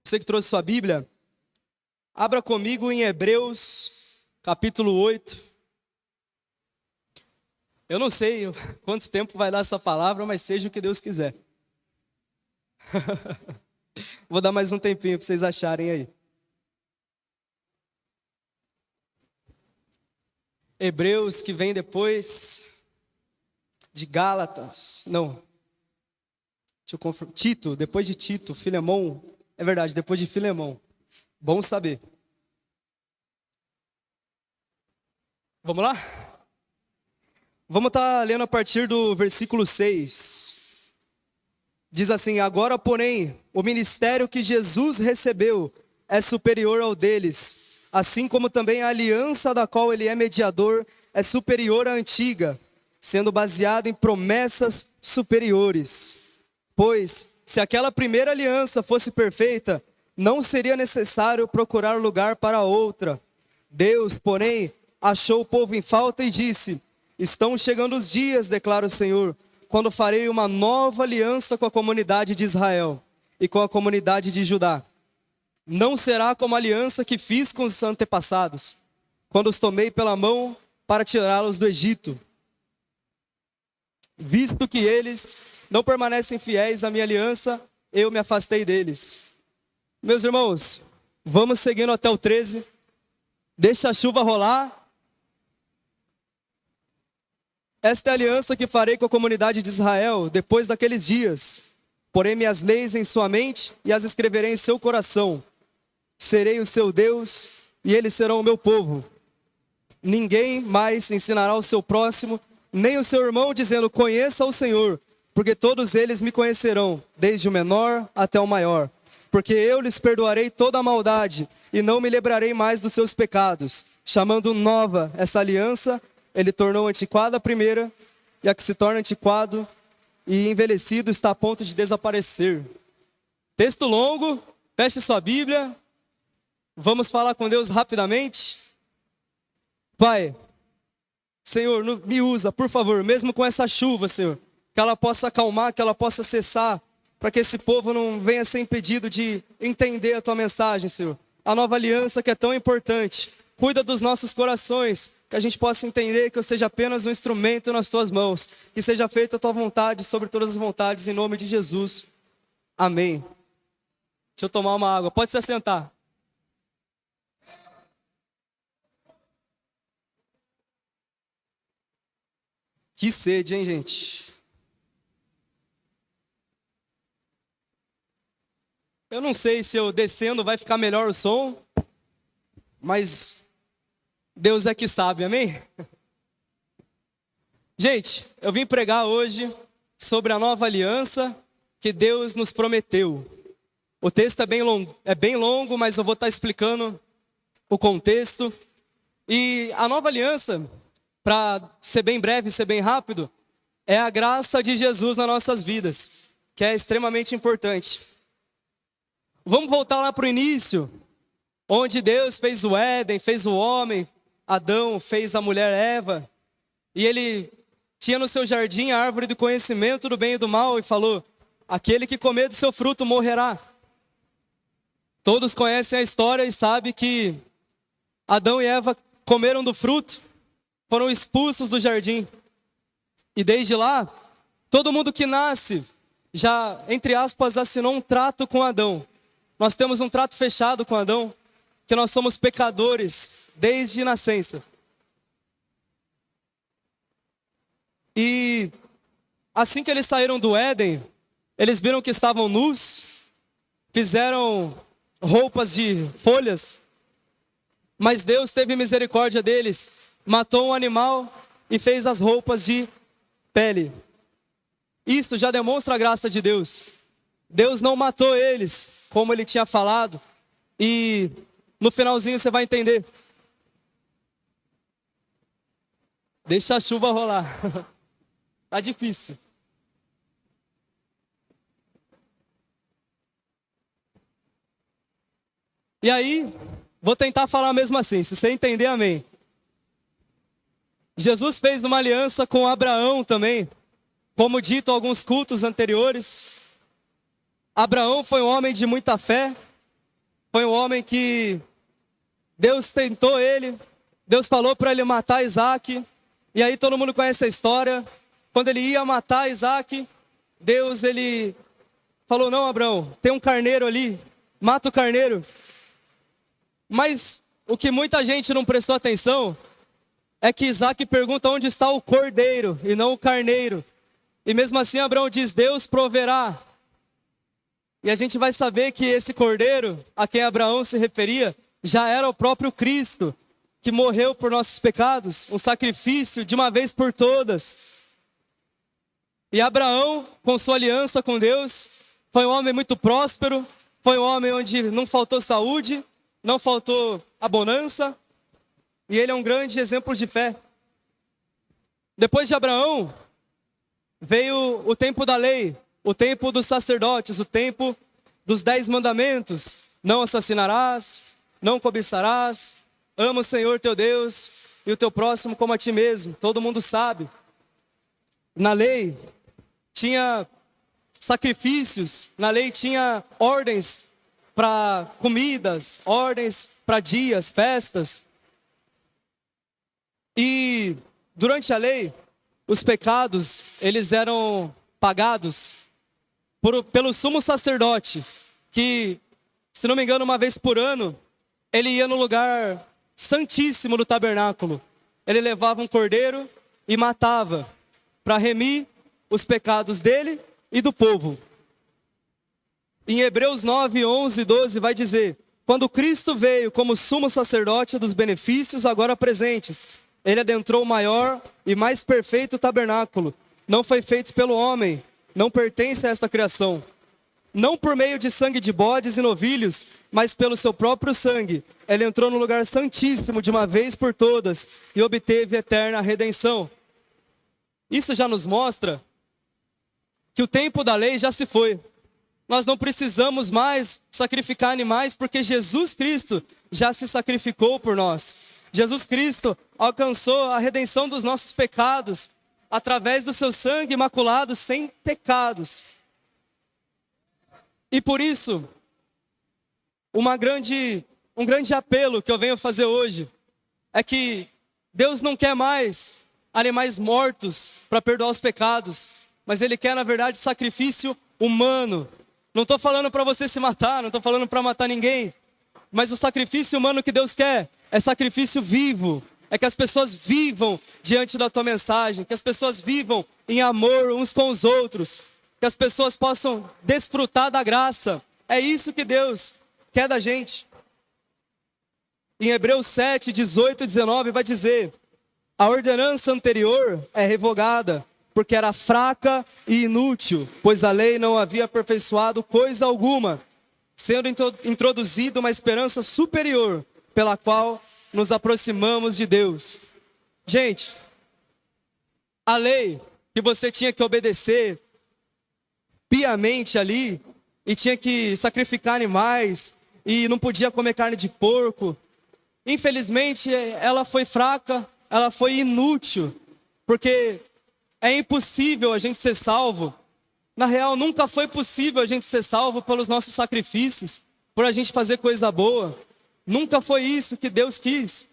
Você que trouxe sua Bíblia, abra comigo em Hebreus, capítulo 8. Eu não sei quanto tempo vai dar essa palavra, mas seja o que Deus quiser. Vou dar mais um tempinho para vocês acharem aí. Hebreus, que vem depois de Gálatas. Não. Deixa eu confirmar. Tito, depois de Tito. Filemão. É verdade, depois de Filemão. Bom saber. Vamos lá? Vamos estar lendo a partir do versículo 6. Diz assim: agora, porém, o ministério que Jesus recebeu é superior ao deles, assim como também a aliança da qual ele é mediador é superior à antiga, sendo baseada em promessas superiores. Pois, se aquela primeira aliança fosse perfeita, não seria necessário procurar lugar para outra. Deus, porém, achou o povo em falta e disse: estão chegando os dias, declara o Senhor, quando farei uma nova aliança com a comunidade de Israel e com a comunidade de Judá. Não será como a aliança que fiz com os antepassados, quando os tomei pela mão para tirá-los do Egito. Visto que eles não permanecem fiéis à minha aliança, eu me afastei deles. Meus irmãos, vamos seguindo até o 13. Deixa a chuva rolar. Esta é a aliança que farei com a comunidade de Israel depois daqueles dias. Porei minhas leis em sua mente e as escreverei em seu coração. Serei o seu Deus e eles serão o meu povo. Ninguém mais ensinará o seu próximo, nem o seu irmão, dizendo: conheça o Senhor, porque todos eles me conhecerão, desde o menor até o maior. Porque eu lhes perdoarei toda a maldade e não me lembrarei mais dos seus pecados. Chamando nova essa aliança, ele tornou antiquada a primeira, e a que se torna antiquado e envelhecido está a ponto de desaparecer. Texto longo, feche sua Bíblia. Vamos falar com Deus rapidamente. Pai, Senhor, me usa, por favor, mesmo com essa chuva, Senhor, que ela possa acalmar, que ela possa cessar, para que esse povo não venha ser impedido de entender a Tua mensagem, Senhor. A nova aliança que é tão importante. Cuida dos nossos corações, que a gente possa entender que eu seja apenas um instrumento nas Tuas mãos, que seja feita a Tua vontade sobre todas as vontades, em nome de Jesus. Amém. Deixa eu tomar uma água, pode se assentar. Que sede, hein, gente? Eu não sei se eu descendo vai ficar melhor o som, mas Deus é que sabe, amém? Gente, eu vim pregar hoje sobre a nova aliança que Deus nos prometeu. O texto é bem longo, mas eu vou estar explicando o contexto. E a nova aliança, para ser bem breve, ser bem rápido, é a graça de Jesus nas nossas vidas, que é extremamente importante. Vamos voltar lá para o início, onde Deus fez o Éden, fez o homem, Adão fez a mulher Eva, e ele tinha no seu jardim a árvore do conhecimento do bem e do mal, e falou: aquele que comer do seu fruto morrerá. Todos conhecem a história e sabem que Adão e Eva comeram do fruto, foram expulsos do jardim. E desde lá, todo mundo que nasce já, entre aspas, assinou um trato com Adão. Nós temos um trato fechado com Adão, que nós somos pecadores desde nascença. E assim que eles saíram do Éden, eles viram que estavam nus, fizeram roupas de folhas, mas Deus teve misericórdia deles, matou um animal e fez as roupas de pele. Isso já demonstra a graça de Deus. Deus não matou eles, como ele tinha falado, e no finalzinho você vai entender. Deixa a chuva rolar. Tá difícil. E aí, vou tentar falar mesmo assim, se você entender, amém. Jesus fez uma aliança com Abraão também, como dito em alguns cultos anteriores. Abraão foi um homem de muita fé, foi um homem que Deus tentou ele, Deus falou para ele matar Isaac, e aí todo mundo conhece a história. Quando ele ia matar Isaac, Deus ele falou: não, Abraão, tem um carneiro ali, mata o carneiro. Mas o que muita gente não prestou atenção é que Isaac pergunta onde está o cordeiro e não o carneiro. E mesmo assim Abraão diz: Deus proverá. E a gente vai saber que esse cordeiro a quem Abraão se referia já era o próprio Cristo, que morreu por nossos pecados, um sacrifício de uma vez por todas. E Abraão, com sua aliança com Deus, foi um homem muito próspero, foi um homem onde não faltou saúde, não faltou a bonança, e ele é um grande exemplo de fé. Depois de Abraão, veio o tempo da lei, o tempo dos sacerdotes, o tempo dos 10 mandamentos. Não assassinarás, não cobiçarás, ama o Senhor teu Deus e o teu próximo como a ti mesmo. Todo mundo sabe. Na lei tinha sacrifícios, na lei tinha ordens para comidas, ordens para dias, festas. E durante a lei, os pecados, eles eram pagados pelo sumo sacerdote, que, se não me engano, uma vez por ano, ele ia no lugar santíssimo do tabernáculo. Ele levava um cordeiro e matava, para remir os pecados dele e do povo. Em Hebreus 9, 11 e 12 vai dizer: quando Cristo veio como sumo sacerdote dos benefícios agora presentes, ele adentrou o maior e mais perfeito tabernáculo. Não foi feito pelo homem, não pertence a esta criação. Não por meio de sangue de bodes e novilhos, mas pelo seu próprio sangue. Ele entrou no lugar santíssimo de uma vez por todas e obteve eterna redenção. Isso já nos mostra que o tempo da lei já se foi. Nós não precisamos mais sacrificar animais, porque Jesus Cristo já se sacrificou por nós. Jesus Cristo alcançou a redenção dos nossos pecados através do seu sangue imaculado, sem pecados. E por isso, um grande apelo que eu venho fazer hoje é que Deus não quer mais animais mortos para perdoar os pecados, mas Ele quer, na verdade, sacrifício humano. Não estou falando para você se matar, não estou falando para matar ninguém, mas o sacrifício humano que Deus quer é sacrifício vivo. É que as pessoas vivam diante da tua mensagem, que as pessoas vivam em amor uns com os outros, que as pessoas possam desfrutar da graça. É isso que Deus quer da gente. Em Hebreus 7, 18 e 19 vai dizer: a ordenança anterior é revogada, porque era fraca e inútil, pois a lei não havia aperfeiçoado coisa alguma, sendo introduzida uma esperança superior, pela qual nos aproximamos de Deus. Gente, a lei que você tinha que obedecer piamente ali, e tinha que sacrificar animais, e não podia comer carne de porco, infelizmente ela foi fraca, ela foi inútil, porque é impossível a gente ser salvo. Na real, nunca foi possível a gente ser salvo pelos nossos sacrifícios, por a gente fazer coisa boa. Nunca foi isso que Deus quis.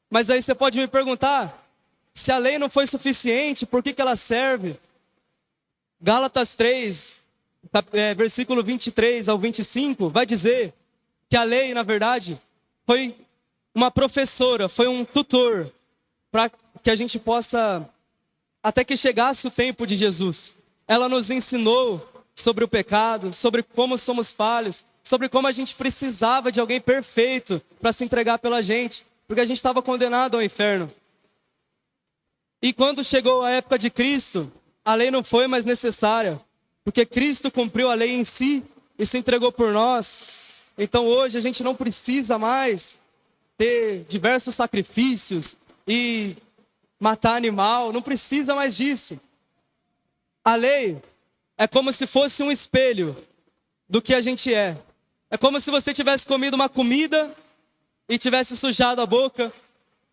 Mas aí você pode me perguntar, se a lei não foi suficiente, por que ela serve? Gálatas 3, versículo 23 ao 25, vai dizer que a lei, na verdade, foi uma professora, foi um tutor, para que a gente possa, até que chegasse o tempo de Jesus. Ela nos ensinou sobre o pecado, sobre como somos falhos, sobre como a gente precisava de alguém perfeito para se entregar pela gente, porque a gente estava condenado ao inferno. E quando chegou a época de Cristo, a lei não foi mais necessária, porque Cristo cumpriu a lei em si e se entregou por nós. Então hoje a gente não precisa mais ter diversos sacrifícios e matar animal, não precisa mais disso. A lei é como se fosse um espelho do que a gente é. É como se você tivesse comido uma comida e tivesse sujado a boca.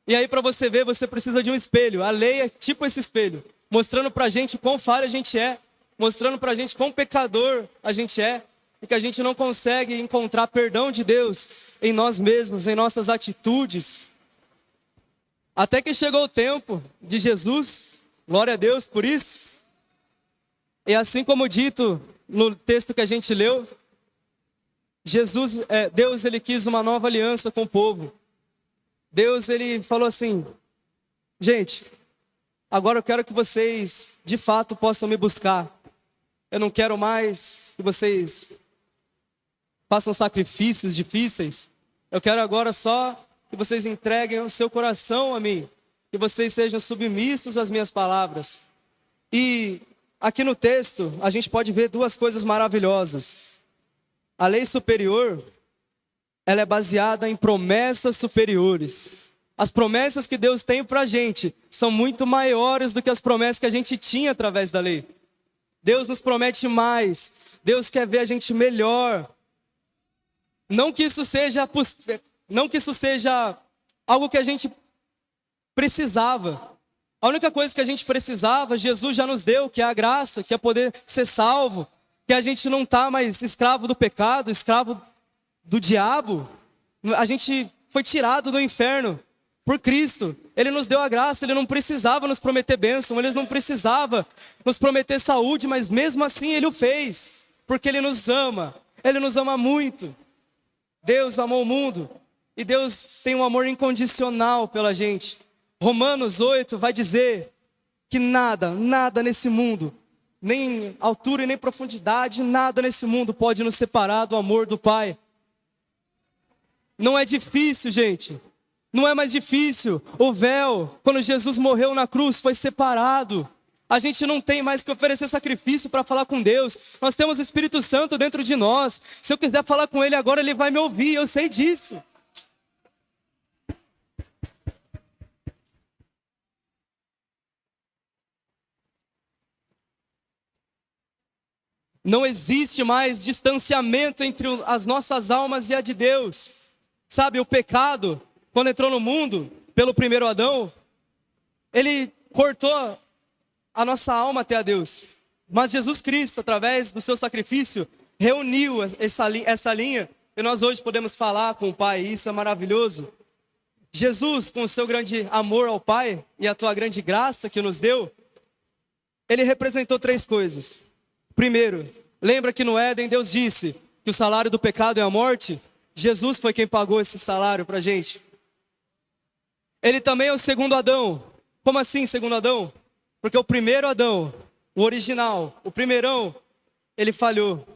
E aí, para você ver, você precisa de um espelho. A lei é tipo esse espelho, mostrando para a gente quão falho a gente é, mostrando para a gente quão pecador a gente é. e que a gente não consegue encontrar perdão de Deus em nós mesmos, em nossas atitudes. Até que chegou o tempo de Jesus, glória a Deus por isso. E assim como dito no texto que a gente leu, Deus ele quis uma nova aliança com o povo. Deus ele falou assim: gente, agora eu quero que vocês de fato possam me buscar. Eu não quero mais que vocês façam sacrifícios difíceis. Eu quero agora só que vocês entreguem o seu coração a mim, que vocês sejam submissos às minhas palavras. E aqui no texto a gente pode ver duas coisas maravilhosas. A lei superior, ela é baseada em promessas superiores. As promessas que Deus tem para a gente são muito maiores do que as promessas que a gente tinha através da lei. Deus nos promete mais. Deus quer ver a gente melhor. Não que isso seja algo que a gente precisava. A única coisa que a gente precisava, Jesus já nos deu, que é a graça, que é poder ser salvo, que a gente não está mais escravo do pecado, escravo do diabo. A gente foi tirado do inferno por Cristo. Ele nos deu a graça, Ele não precisava nos prometer bênção, Ele não precisava nos prometer saúde, mas mesmo assim Ele o fez, porque Ele nos ama muito. Deus amou o mundo, e Deus tem um amor incondicional pela gente. Romanos 8 vai dizer que nada nesse mundo, nem altura e nem profundidade, nada nesse mundo pode nos separar do amor do Pai. Não é difícil, gente. Não é mais difícil. O véu, quando Jesus morreu na cruz, foi separado. A gente não tem mais que oferecer sacrifício para falar com Deus. Nós temos o Espírito Santo dentro de nós. Se eu quiser falar com Ele agora, Ele vai me ouvir. Eu sei disso. Não existe mais distanciamento entre as nossas almas e a de Deus. Sabe, o pecado, quando entrou no mundo, pelo primeiro Adão, ele cortou a nossa alma até a Deus. Mas Jesus Cristo, através do seu sacrifício, reuniu essa linha, e nós hoje podemos falar com o Pai, e isso é maravilhoso. Jesus, com o seu grande amor ao Pai, e a tua grande graça que nos deu, Ele representou três coisas. Primeiro, lembra que no Éden Deus disse que o salário do pecado é a morte? Jesus foi quem pagou esse salário para a gente. Ele também é o segundo Adão. Como assim segundo Adão? Porque o primeiro Adão, o original, o primeirão, ele falhou.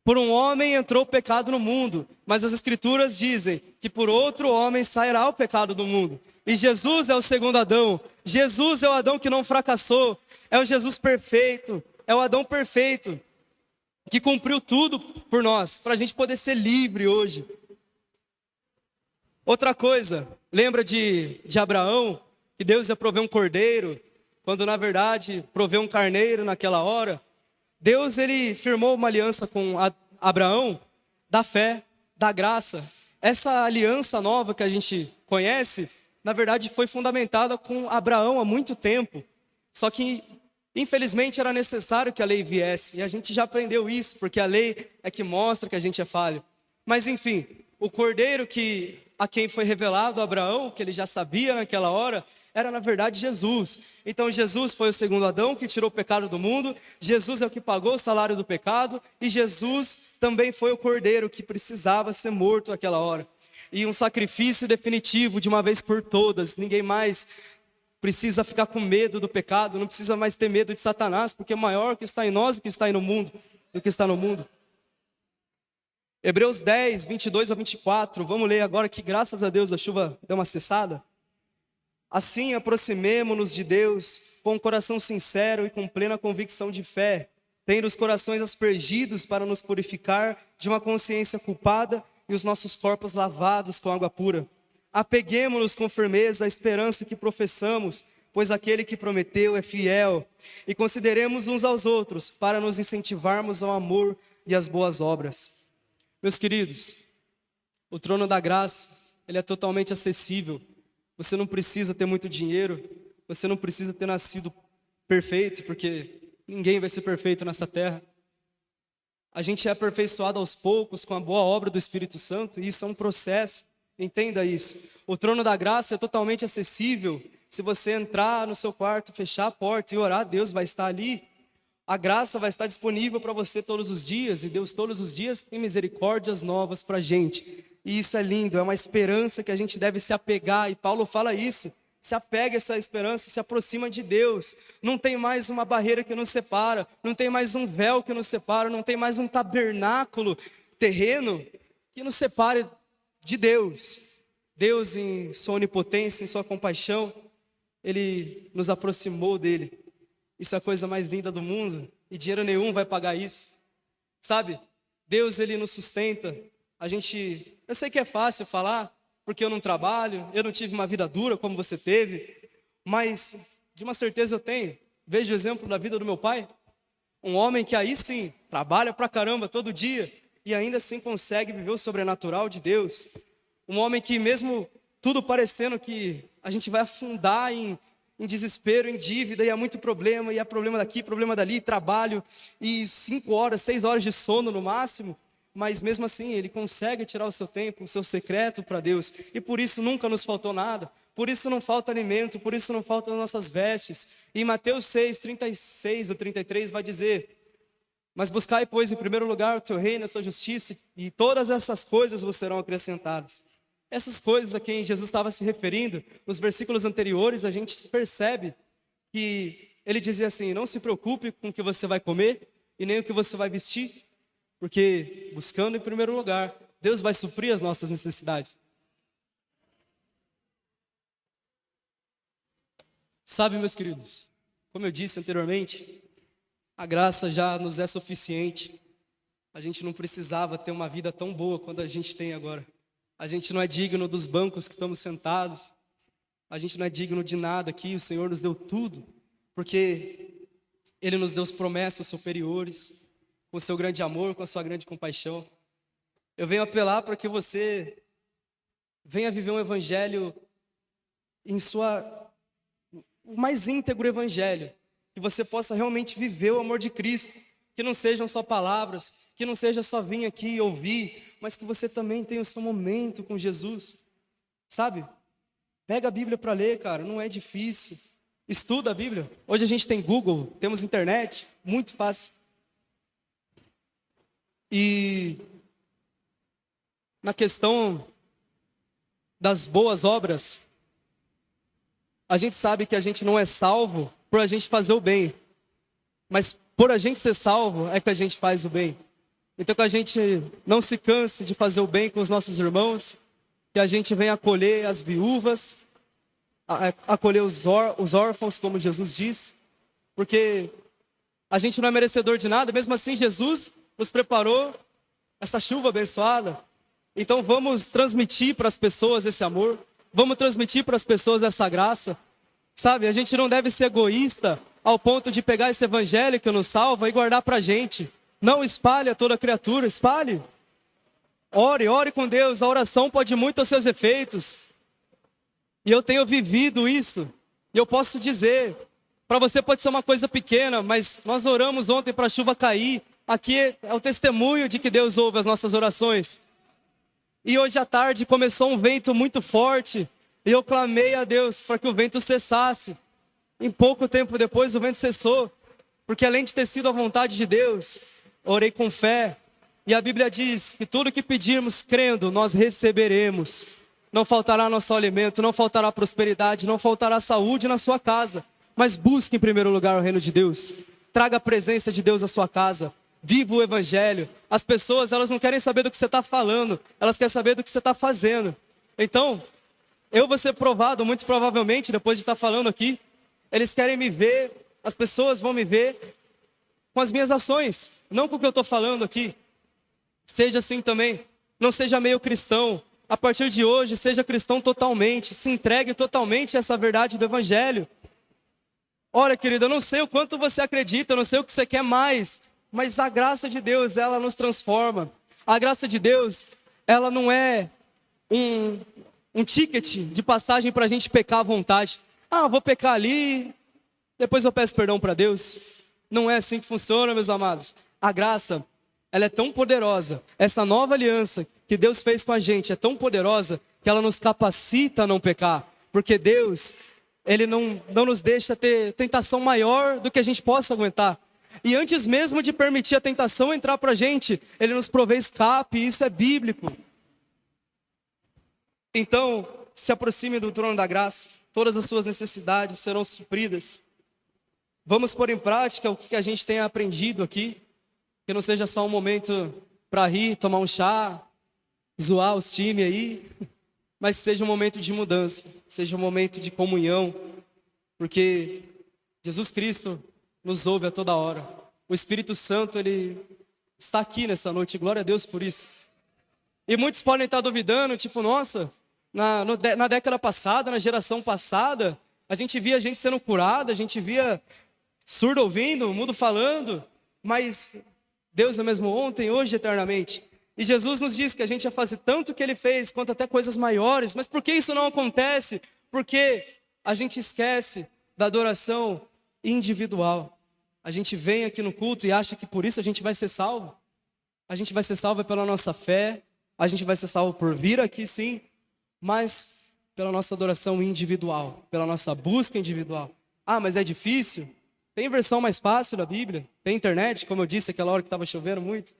Por um homem entrou o pecado no mundo, mas as Escrituras dizem que por outro homem sairá o pecado do mundo. E Jesus é o segundo Adão. Jesus é o Adão que não fracassou. É o Jesus perfeito. É o Adão perfeito, que cumpriu tudo por nós, para a gente poder ser livre hoje. Outra coisa, lembra de Abraão, que Deus ia prover um cordeiro, quando na verdade proveu um carneiro naquela hora. Deus ele firmou uma aliança com Abraão, da fé, da graça. Essa aliança nova que a gente conhece, na verdade foi fundamentada com Abraão há muito tempo. Só que infelizmente era necessário que a lei viesse, e a gente já aprendeu isso, porque a lei é que mostra que a gente é falho. Mas enfim, o cordeiro a quem foi revelado a Abraão, que ele já sabia naquela hora, era na verdade Jesus. Então Jesus foi o segundo Adão que tirou o pecado do mundo, Jesus é o que pagou o salário do pecado, e Jesus também foi o cordeiro que precisava ser morto naquela hora. E um sacrifício definitivo de uma vez por todas, ninguém mais precisa ficar com medo do pecado, não precisa mais ter medo de Satanás, porque é maior que está em nós do que está aí no mundo, do que está no mundo. Hebreus 10, 22 a 24, vamos ler agora que graças a Deus a chuva deu uma cessada. Assim aproximemo-nos de Deus com um coração sincero e com plena convicção de fé, tendo os corações aspergidos para nos purificar de uma consciência culpada e os nossos corpos lavados com água pura. Apeguemo-nos com firmeza à esperança que professamos, pois aquele que prometeu é fiel. E consideremos uns aos outros para nos incentivarmos ao amor e às boas obras. Meus queridos, o trono da graça, ele é totalmente acessível. Você não precisa ter muito dinheiro, você não precisa ter nascido perfeito, porque ninguém vai ser perfeito nessa terra. A gente é aperfeiçoado aos poucos com a boa obra do Espírito Santo, e isso é um processo, entenda isso. O trono da graça é totalmente acessível. Se você entrar no seu quarto, fechar a porta e orar, Deus vai estar ali. A graça vai estar disponível para você todos os dias, e Deus todos os dias tem misericórdias novas para a gente. E isso é lindo, é uma esperança que a gente deve se apegar, e Paulo fala isso. Se apega a essa esperança, se aproxima de Deus. Não tem mais uma barreira que nos separa, não tem mais um véu que nos separa, não tem mais um tabernáculo terreno que nos separe de Deus. Deus, em sua onipotência, em sua compaixão, Ele nos aproximou dele. Isso é a coisa mais linda do mundo, e dinheiro nenhum vai pagar isso. Sabe, Deus, Ele nos sustenta. Eu sei que é fácil falar, porque eu não trabalho, eu não tive uma vida dura como você teve, mas de uma certeza eu tenho. Veja o exemplo da vida do meu pai, um homem que aí sim, trabalha pra caramba todo dia, e ainda assim consegue viver o sobrenatural de Deus. Um homem que mesmo tudo parecendo que a gente vai afundar em desespero, em dívida, e há muito problema, e há problema daqui, problema dali, trabalho, e 5 horas, 6 horas de sono no máximo, mas mesmo assim ele consegue tirar o seu tempo, o seu secreto para Deus, e por isso nunca nos faltou nada, por isso não falta alimento, por isso não faltam nossas vestes. E em Mateus 6, 36 ou 33 vai dizer: mas buscai, pois, em primeiro lugar o teu reino, a sua justiça, e todas essas coisas vos serão acrescentadas. Essas coisas a quem Jesus estava se referindo, nos versículos anteriores, a gente percebe que ele dizia assim: não se preocupe com o que você vai comer e nem o que você vai vestir, porque buscando em primeiro lugar, Deus vai suprir as nossas necessidades. Sabe, meus queridos, como eu disse anteriormente, a graça já nos é suficiente. A gente não precisava ter uma vida tão boa quanto a gente tem agora. A gente não é digno dos bancos que estamos sentados. A gente não é digno de nada aqui. O Senhor nos deu tudo, porque Ele nos deu promessas superiores, com o seu grande amor, com a sua grande compaixão. Eu venho apelar para que você venha viver um evangelho o mais íntegro evangelho, que você possa realmente viver o amor de Cristo, que não sejam só palavras, que não seja só vir aqui e ouvir, mas que você também tenha o seu momento com Jesus, sabe? Pega a Bíblia para ler, cara, não é difícil. Estuda a Bíblia. Hoje a gente tem Google, temos internet, muito fácil. E na questão das boas obras, a gente sabe que a gente não é salvo por a gente fazer o bem, mas por a gente ser salvo é que a gente faz o bem. Então que a gente não se canse de fazer o bem com os nossos irmãos, que a gente venha acolher as viúvas, acolher os órfãos, como Jesus disse, porque a gente não é merecedor de nada, mesmo assim Jesus nos preparou essa chuva abençoada. Então vamos transmitir para as pessoas esse amor, vamos transmitir para as pessoas essa graça, sabe? A gente não deve ser egoísta ao ponto de pegar esse evangelho que nos salva e guardar para a gente. Não espalhe a toda criatura, espalhe. Ore com Deus, a oração pode muito aos seus efeitos. E eu tenho vivido isso, e eu posso dizer, para você pode ser uma coisa pequena, mas nós oramos ontem para a chuva cair. Aqui é o testemunho de que Deus ouve as nossas orações. E hoje à tarde começou um vento muito forte, e eu clamei a Deus para que o vento cessasse. Em pouco tempo depois o vento cessou, porque além de ter sido a vontade de Deus, orei com fé. E a Bíblia diz que tudo que pedirmos crendo, nós receberemos. Não faltará nosso alimento, não faltará prosperidade, não faltará saúde na sua casa. Mas busque em primeiro lugar o reino de Deus. Traga a presença de Deus à sua casa. Viva o evangelho. As pessoas, elas não querem saber do que você está falando, elas querem saber do que você está fazendo. Então, eu vou ser provado, muito provavelmente, depois de estar falando aqui. Eles querem me ver, as pessoas vão me ver com as minhas ações, não com o que eu estou falando aqui. Seja assim também, não seja meio cristão. A partir de hoje, seja cristão totalmente, se entregue totalmente a essa verdade do evangelho. Olha, querido, eu não sei o quanto você acredita, eu não sei o que você quer mais, mas a graça de Deus, ela nos transforma. A graça de Deus, ela não é um ticket de passagem para a gente pecar à vontade. Ah, vou pecar ali, depois eu peço perdão para Deus. Não é assim que funciona, meus amados. A graça, ela é tão poderosa, essa nova aliança que Deus fez com a gente é tão poderosa que ela nos capacita a não pecar. Porque Deus, Ele não nos deixa ter tentação maior do que a gente possa aguentar. E antes mesmo de permitir a tentação entrar para a gente, Ele nos provê escape, e isso é bíblico. Então, se aproxime do trono da graça, todas as suas necessidades serão supridas. Vamos pôr em prática o que a gente tem aprendido aqui, que não seja só um momento para rir, tomar um chá, zoar os times aí, mas seja um momento de mudança, seja um momento de comunhão, porque Jesus Cristo nos ouve a toda hora. O Espírito Santo, Ele está aqui nessa noite, glória a Deus por isso. E muitos podem estar duvidando, tipo, nossa, na década passada, na geração passada, a gente via gente sendo curada, a gente via surdo ouvindo, mudo falando, mas Deus é mesmo ontem, hoje, eternamente. E Jesus nos diz que a gente ia fazer tanto o que Ele fez, quanto até coisas maiores. Mas por que isso não acontece? Porque a gente esquece da adoração individual. A gente vem aqui no culto e acha que por isso a gente vai ser salvo. A gente vai ser salvo pela nossa fé, a gente vai ser salvo por vir aqui sim, mas pela nossa adoração individual, pela nossa busca individual. Ah, mas é difícil? Tem versão mais fácil da Bíblia, tem internet, como eu disse aquela hora que estava chovendo muito.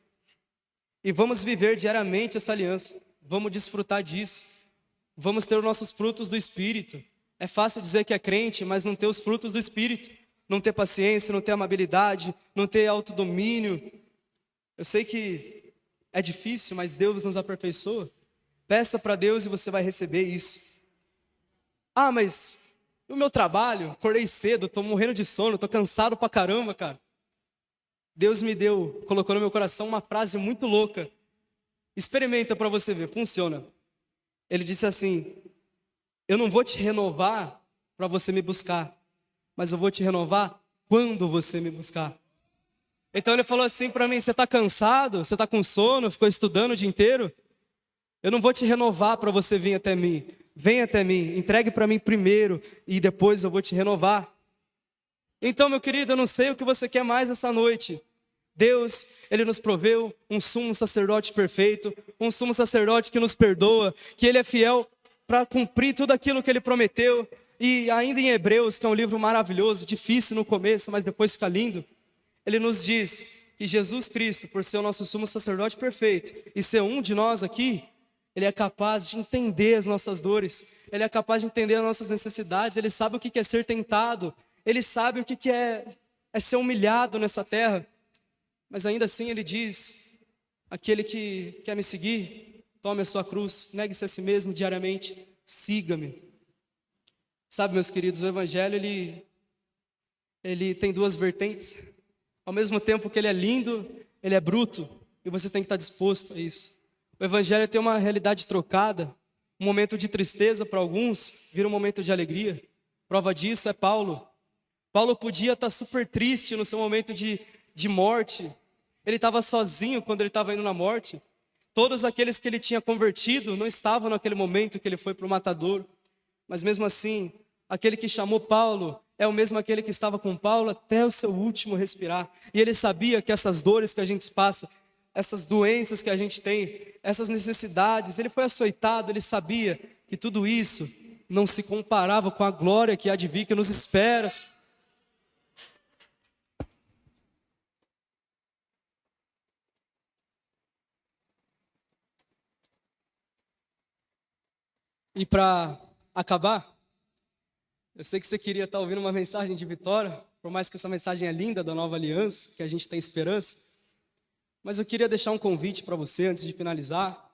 E vamos viver diariamente essa aliança, vamos desfrutar disso, vamos ter os nossos frutos do Espírito. É fácil dizer que é crente, mas não ter os frutos do Espírito, não ter paciência, não ter amabilidade, não ter autodomínio. Eu sei que é difícil, mas Deus nos aperfeiçoa. Peça para Deus e você vai receber isso. Ah, mas o meu trabalho, acordei cedo, estou morrendo de sono, estou cansado pra caramba, cara. Deus me colocou no meu coração uma frase muito louca. Experimenta para você ver, funciona. Ele disse assim: eu não vou te renovar para você me buscar, mas eu vou te renovar quando você me buscar. Então ele falou assim para mim: você está cansado? Você está com sono? Ficou estudando o dia inteiro? Eu não vou te renovar para você vir até mim. Vem até mim, entregue para mim primeiro e depois eu vou te renovar. Então, meu querido, eu não sei o que você quer mais essa noite. Deus, Ele nos proveu um sumo sacerdote perfeito, um sumo sacerdote que nos perdoa, que Ele é fiel para cumprir tudo aquilo que Ele prometeu. E ainda em Hebreus, que é um livro maravilhoso, difícil no começo, mas depois fica lindo, Ele nos diz que Jesus Cristo, por ser o nosso sumo sacerdote perfeito e ser um de nós aqui, Ele é capaz de entender as nossas dores, Ele é capaz de entender as nossas necessidades, Ele sabe o que é ser tentado, Ele sabe o que é ser humilhado nessa terra. Mas ainda assim Ele diz: aquele que quer me seguir, tome a sua cruz, negue-se a si mesmo diariamente, siga-me. Sabe, meus queridos, o Evangelho ele tem duas vertentes. Ao mesmo tempo que ele é lindo, ele é bruto, e você tem que estar disposto a isso. O Evangelho tem uma realidade trocada. Um momento de tristeza para alguns vira um momento de alegria. Prova disso é Paulo. Paulo podia estar super triste no seu momento de morte. Ele estava sozinho quando ele estava indo na morte. Todos aqueles que ele tinha convertido não estavam naquele momento que ele foi para o matadouro. Mas mesmo assim, aquele que chamou Paulo é o mesmo aquele que estava com Paulo até o seu último respirar. E ele sabia que essas dores que a gente passa, essas doenças que a gente tem, essas necessidades, ele foi açoitado, ele sabia que tudo isso não se comparava com a glória que há de vir, que nos espera. E para acabar, eu sei que você queria estar ouvindo uma mensagem de vitória, por mais que essa mensagem é linda da nova aliança, que a gente tem esperança, mas eu queria deixar um convite para você antes de finalizar.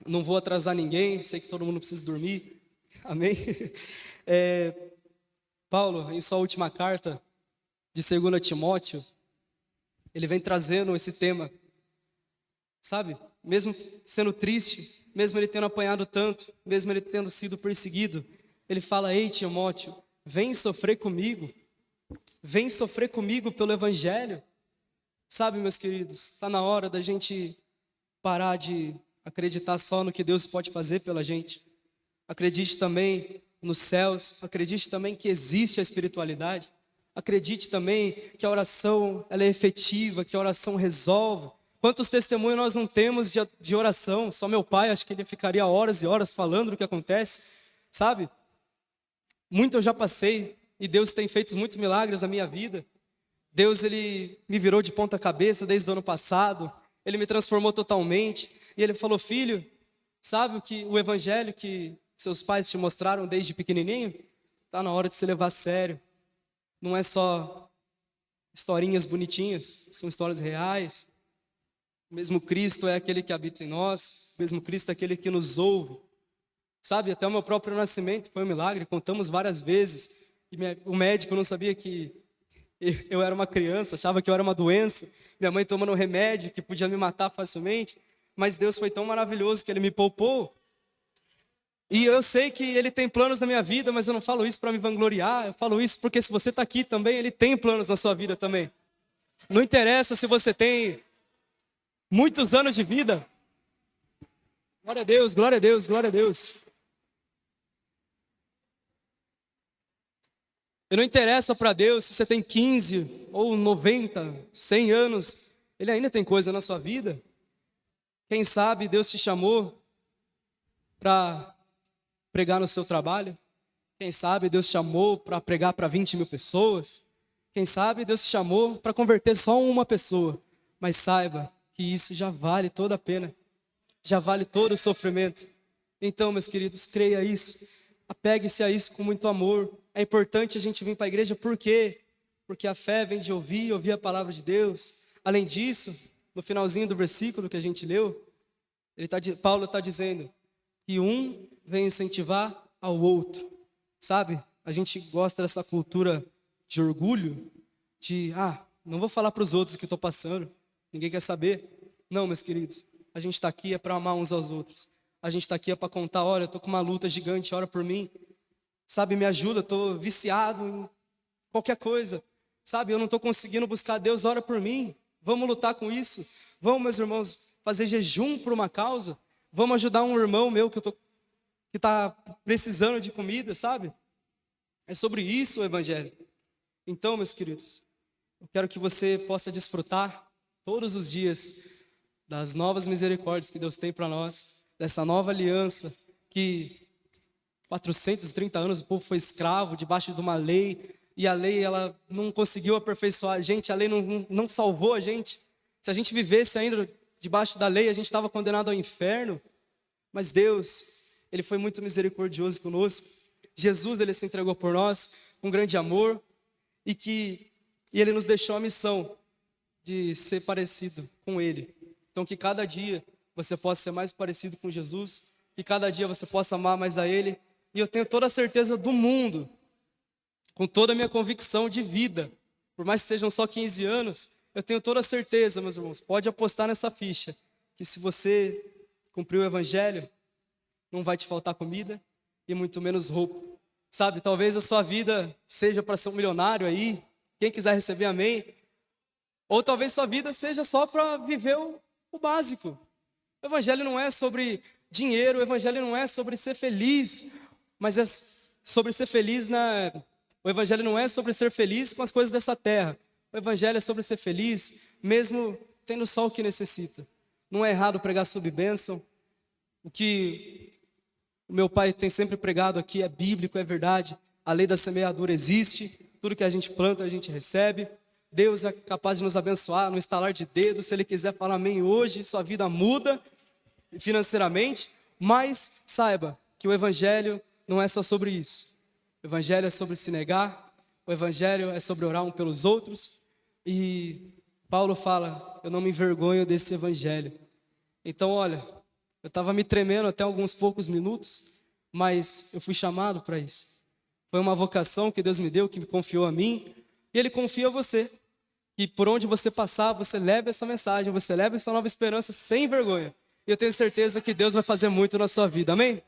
Não vou atrasar ninguém, sei que todo mundo precisa dormir, amém? Paulo, em sua última carta, de 2 Timóteo, ele vem trazendo esse tema, sabe? Mesmo sendo triste, mesmo ele tendo apanhado tanto, mesmo ele tendo sido perseguido, ele fala: ei, Timóteo, vem sofrer comigo pelo Evangelho. Sabe, meus queridos, está na hora da gente parar de acreditar só no que Deus pode fazer pela gente. Acredite também nos céus, acredite também que existe a espiritualidade, acredite também que a oração ela é efetiva, que a oração resolve. Quantos testemunhos nós não temos de oração? Só meu pai, acho que ele ficaria horas e horas falando do que acontece, sabe? Muito eu já passei e Deus tem feito muitos milagres na minha vida. Deus, ele me virou de ponta cabeça desde o ano passado. Ele me transformou totalmente. E ele falou: filho, sabe o evangelho que seus pais te mostraram desde pequenininho? Está na hora de se levar a sério. Não é só historinhas bonitinhas, são histórias reais. O mesmo Cristo é aquele que habita em nós, o mesmo Cristo é aquele que nos ouve. Sabe, até o meu próprio nascimento foi um milagre, contamos várias vezes. E o médico não sabia que eu era uma criança, achava que eu era uma doença. Minha mãe tomando um remédio que podia me matar facilmente. Mas Deus foi tão maravilhoso que Ele me poupou. E eu sei que Ele tem planos na minha vida, mas eu não falo isso para me vangloriar. Eu falo isso porque se você está aqui também, Ele tem planos na sua vida também. Não interessa se você tem muitos anos de vida. Glória a Deus, glória a Deus, glória a Deus. E não interessa para Deus se você tem 15 ou 90, 100 anos. Ele ainda tem coisa na sua vida. Quem sabe Deus te chamou para pregar no seu trabalho. Quem sabe Deus te chamou para pregar para 20 mil pessoas. Quem sabe Deus te chamou para converter só uma pessoa. Mas saiba que isso já vale toda a pena. Já vale todo o sofrimento. Então, meus queridos, creia isso. Apegue-se a isso com muito amor. É importante a gente vir para a igreja, por quê? Porque a fé vem de ouvir a palavra de Deus. Além disso, no finalzinho do versículo que a gente leu, Paulo está dizendo que um vem incentivar ao outro. Sabe? A gente gosta dessa cultura de orgulho, não vou falar para os outros o que estou passando, ninguém quer saber. Não, meus queridos, a gente está aqui para amar uns aos outros. A gente está aqui para contar: olha, eu estou com uma luta gigante, ora por mim. Sabe, me ajuda, estou viciado em qualquer coisa. Sabe, eu não estou conseguindo buscar Deus, ora por mim. Vamos lutar com isso. Vamos, meus irmãos, fazer jejum por uma causa. Vamos ajudar um irmão meu que está precisando de comida, sabe? É sobre isso o evangelho. Então, meus queridos, eu quero que você possa desfrutar todos os dias das novas misericórdias que Deus tem para nós, dessa nova aliança que 430 anos o povo foi escravo debaixo de uma lei, e a lei ela não conseguiu aperfeiçoar a gente, a lei não salvou a gente. Se a gente vivesse ainda debaixo da lei, a gente estava condenado ao inferno. Mas Deus, Ele foi muito misericordioso conosco. Jesus, Ele se entregou por nós com grande amor, e Ele nos deixou a missão de ser parecido com Ele. Então que cada dia você possa ser mais parecido com Jesus, que cada dia você possa amar mais a Ele. E eu tenho toda a certeza do mundo, com toda a minha convicção de vida, por mais que sejam só 15 anos, eu tenho toda a certeza, meus irmãos, pode apostar nessa ficha, que se você cumprir o evangelho, não vai te faltar comida e muito menos roupa. Sabe, talvez a sua vida seja para ser um milionário aí, quem quiser receber, amém. Ou talvez sua vida seja só para viver o básico. O evangelho não é sobre dinheiro, o evangelho não é sobre ser feliz, mas é sobre ser feliz O evangelho não é sobre ser feliz com as coisas dessa terra. O evangelho é sobre ser feliz mesmo tendo só o que necessita. Não é errado pregar sobre bênção. O que o meu pai tem sempre pregado aqui é bíblico, é verdade. A lei da semeadura existe. Tudo que a gente planta, a gente recebe. Deus é capaz de nos abençoar no estalar de dedos. Se Ele quiser falar amém hoje, sua vida muda financeiramente. Mas saiba que o evangelho não é só sobre isso. O evangelho é sobre se negar. O evangelho é sobre orar um pelos outros. E Paulo fala: eu não me envergonho desse evangelho. Então, olha, eu estava me tremendo até alguns poucos minutos, mas eu fui chamado para isso. Foi uma vocação que Deus me deu, que me confiou a mim, e Ele confia a você. E por onde você passar, você leva essa mensagem, você leva essa nova esperança sem vergonha. E eu tenho certeza que Deus vai fazer muito na sua vida, amém?